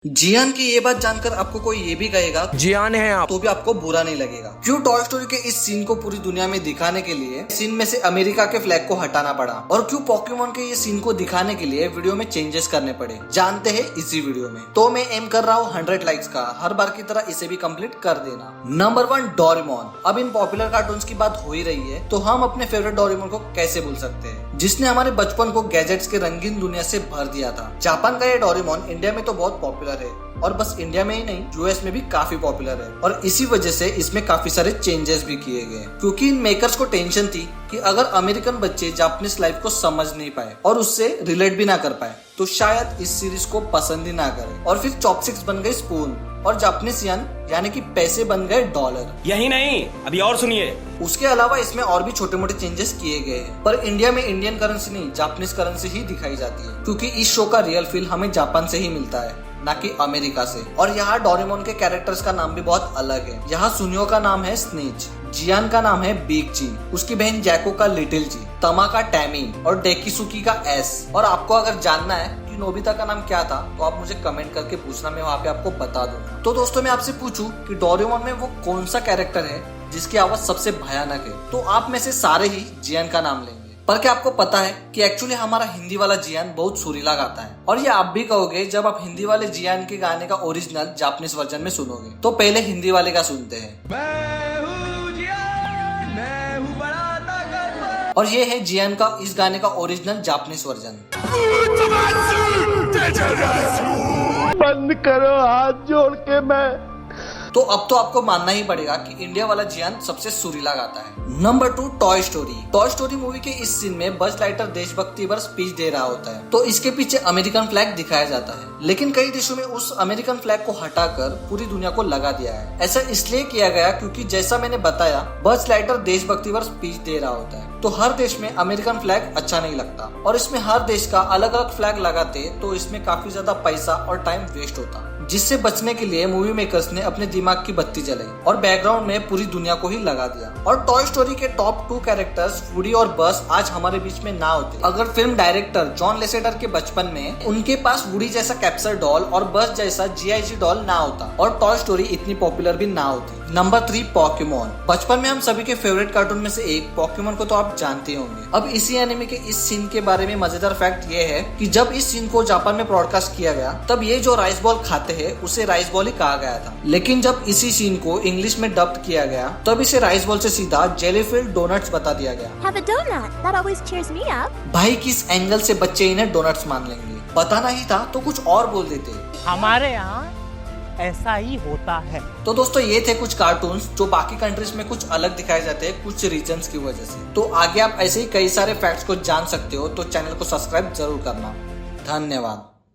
जियान की ये बात जानकर आपको कोई ये भी कहेगा जियान है आप, तो भी आपको बुरा नहीं लगेगा। क्यों टॉय स्टोरी के इस सीन को पूरी दुनिया में दिखाने के लिए सीन में से अमेरिका के फ्लैग को हटाना पड़ा, और क्यों पोकेमॉन के ये सीन को दिखाने के लिए वीडियो में चेंजेस करने पड़े, जानते हैं इसी वीडियो में। तो मैं एम कर रहा हूँ 100 लाइक्स का, हर बार की तरह इसे भी कंप्लीट कर देना। Number 1 Doraemon. अब इन पॉपुलर कार्टून्स की बात हो ही रही है तो हम अपने फेवरेट डोरेमोन को कैसे भूल सकते हैं, जिसने हमारे बचपन को गैजेट्स के रंगीन दुनिया से भर दिया था। जापान का ये डोरेमोन इंडिया में तो बहुत पॉपुलर है, और बस इंडिया में ही नहीं यूएस में भी काफी पॉपुलर है, और इसी वजह से इसमें काफी सारे चेंजेस भी किए गए, क्योंकि इन मेकर्स को टेंशन थी कि अगर अमेरिकन बच्चे जापानीज लाइफ को समझ नहीं पाए और उससे रिलेट भी ना कर पाए तो शायद इस सीरीज को पसंद ही ना करें, और फिर चॉपस्टिक्स बन गए स्पून और जापानीज यन यानी कि पैसे बन गए डॉलर। यही नहीं, अभी और सुनिए। उसके अलावा इसमें और भी छोटे मोटे चेंजेस किए गए हैं, पर इंडिया में इंडियन करेंसी नहीं जापानीज करेंसी ही दिखाई जाती है, क्योंकि इस शो का रियल फील हमें जापान से ही मिलता है, ना कि अमेरिका से। और यहाँ डोरेमोन के कैरेक्टर्स का नाम भी बहुत अलग है। यहाँ सुनियो का नाम है स्नीच, जियान का नाम है बिग जी, उसकी बहन जैको का लिटिल जी, तमा का टैमी और डेकिसुकी का एस। और आपको अगर जानना है कि नोबिता का नाम क्या था तो आप मुझे कमेंट करके पूछना, मैं वहाँ पे आपको बता दूंगा। तो दोस्तों मैं आपसे पूछूं कि डोरेमोन में वो कौन सा कैरेक्टर है जिसकी आवाज सबसे भयानक है, तो आप में से सारे ही जियान का नाम लेंगे। पर क्या आपको पता है कि एक्चुअली हमारा हिंदी वाला जियान बहुत सुरीला गाता है, और ये आप भी कहोगे जब आप हिंदी वाले जियान के गाने का ओरिजिनल जापानीज वर्जन में सुनोगे। तो पहले हिंदी वाले का सुनते हैं। और ये है जियान का इस गाने का ओरिजिनल जापानीज वर्जन। बंद करो हाथ जोड़ के मैं। तो अब तो आपको मानना ही पड़ेगा कि इंडिया वाला जियान सबसे सुरीला गाता है। Number 2 toy story. Toy story movie के इस सीन में बज लाइटर देशभक्ति पर स्पीच दे रहा होता है, तो इसके पीछे अमेरिकन फ्लैग दिखाया जाता है, लेकिन कई देशों में उस अमेरिकन फ्लैग को हटाकर पूरी दुनिया को लगा दिया है। ऐसा इसलिए किया गया क्योंकि जैसा मैंने बताया बज लाइटर देशभक्ति पर स्पीच दे रहा होता है, तो हर देश में अमेरिकन फ्लैग अच्छा नहीं लगता, और इसमें हर देश का अलग अलग फ्लैग लगाते तो इसमें काफी ज्यादा पैसा और टाइम वेस्ट होता, जिससे बचने के लिए मूवी मेकर्स ने अपने दिमाग की बत्ती जलाई और बैकग्राउंड में पूरी दुनिया को ही लगा दिया। और टॉय स्टोरी के टॉप 2 कैरेक्टर्स वुडी और बस आज हमारे बीच में ना होते अगर फिल्म डायरेक्टर जॉन लेसेटर के बचपन में उनके पास वुडी जैसा कैप्चर डॉल और बस जैसा GIG डॉल ना होता, और टॉय स्टोरी इतनी पॉपुलर भी ना होती। Number 3 Pokemon. बचपन में हम सभी के फेवरेट कार्टून में से एक पोकेमॉन को तो आप जानते होंगे। अब इसी एनिमे के इस सीन के बारे में मजेदार फैक्ट ये है कि जब इस सीन को जापान में ब्रॉडकास्ट किया गया तब ये जो राइस बॉल खाते हैं उसे राइस बॉल ही कहा गया था, लेकिन जब इसी सीन को इंग्लिश में डब्ड किया गया तब इसे राइस बॉल से सीधा जेलीफिल्ड डोनट्स बता दिया गया। Have a donut. That always cheers me up. भाई किस एंगल से बच्चे इन्हें डोनट्स मान लेंगे, बताना ही था तो कुछ और बोल देते। हमारे यहाँ ऐसा ही होता है। तो दोस्तों ये थे कुछ कार्टून्स जो बाकी कंट्रीज में कुछ अलग दिखाए जाते हैं कुछ रीजंस की वजह से। तो आगे आप ऐसे ही कई सारे फैक्ट्स को जान सकते हो, तो चैनल को सब्सक्राइब जरूर करना। धन्यवाद।